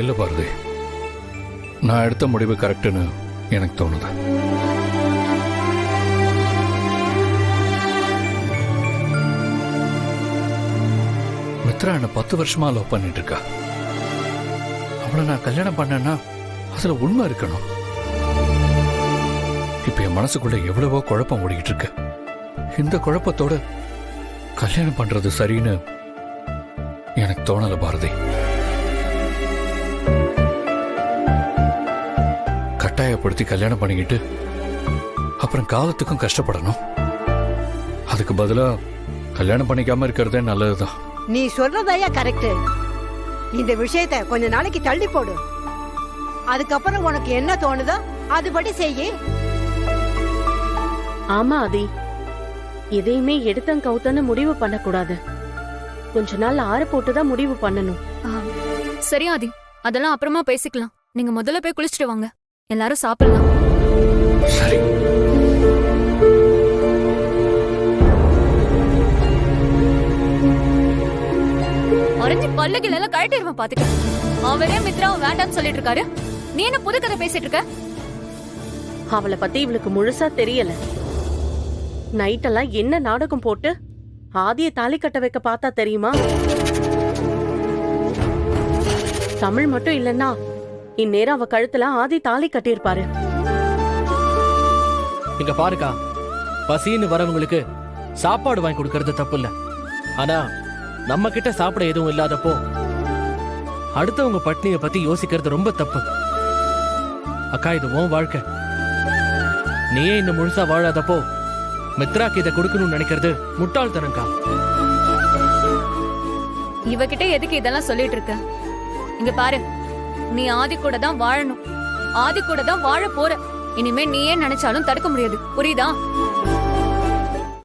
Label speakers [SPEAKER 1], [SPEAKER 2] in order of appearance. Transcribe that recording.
[SPEAKER 1] இல்ல பாரதி, நான் எடுத்த முடிவு கரெக்டுன்னு எனக்கு தோணுது. மித்ரா என்ன 10 வருஷமா லவ் பண்ணிட்டு இருக்கா. அவளை நான் கல்யாணம் பண்ணேன்னா அதுல உண்மை இருக்கணும். இப்ப என் மனசுக்குள்ள எவ்வளவோ குழப்பம் ஓடிக்கிட்டு இருக்கு. இந்த குழப்பத்தோட கல்யாணம் பண்றது சரின்னு எனக்கு தோணல பாரதி. கட்டாயப்படுத்தி கல்யாணம் பண்ணிக்கிட்டு அப்புறம் காலத்துக்கும் கஷ்டப்படணும். அதுக்கு பதிலா கல்யாணம் பண்ணிக்காம இருக்கிறதே நல்லதுதான்.
[SPEAKER 2] நீ சொல்றதாயா கரெக்ட். இந்த விஷயத்தை கொஞ்ச நாளைக்கு தள்ளி போடு. அதுக்கப்புறம் உனக்கு என்ன தோணுதோ அதுபடி செய்யி.
[SPEAKER 3] ஆமா ஆதி, எதையுமே எடுத்தம் கவுத்தன்னு முடிவு பண்ணக்கூடாது. கொஞ்ச நாள் ஆற போட்டுதான் முடிவு பண்ணணும்.
[SPEAKER 4] சரி ஆதி, அதெல்லாம் அப்புறமா பேசிக்கலாம். நீங்க முதல்ல போய் குளிச்சுட்டு வாங்க, எல்லாரும் சாப்பிடலாம்.
[SPEAKER 1] சரி.
[SPEAKER 4] அரைஞ்சி பல்லுகள் எல்லாம் கழட்டிடுவேன் பாத்துக்க. அவரே மித்ராவை வேண்டாம்னு சொல்லிட்டு இருக்காரு, நீ என்ன புது கதை பேசிட்டு இருக்க?
[SPEAKER 3] அவளை பத்தி இவளுக்கு முழுசா தெரியல. நைட்டெல்லாம் என்ன நாடகம் போட்டு ஆதிய தாலி கட்ட வைக்க பார்த்தா தெரியுமா? தமிழ் மட்டும் இல்லன்னா இந்நேரம் அவ கழுத்துல ஆதி தாலி கட்டியிருப்பாரு.
[SPEAKER 5] இங்க பாருக்கா, பசின்னு வரவங்களுக்கு சாப்பாடு வாங்கி கொடுக்கறது தப்பு இல்ல. ஆனா நம்ம கிட்ட சாப்பிட எதுவும் இல்லாதப்போ அடுத்தவங்க பட்னிய பத்தி யோசிக்கிறது ரொம்ப தப்பு. அக்கா, இது உன் வாழ்க்கை. நீயே இந்த முழுசா வாழாதப்போ மித்ராக்கு இதை கொடுக்கணும்னு நினைக்கிறது முட்டாள்தனம்க்கா.
[SPEAKER 4] இவகிட்ட எதுக்கு இதெல்லாம் சொல்லிட்டு இருக்க? இங்க பாரு, நீ ஆதி கூட தான் வாழணும், ஆதி கூட தான் வாழ போற. இனிமே நீயே நினைச்சாலும் தடுக்க முடியாது, புரியுதா?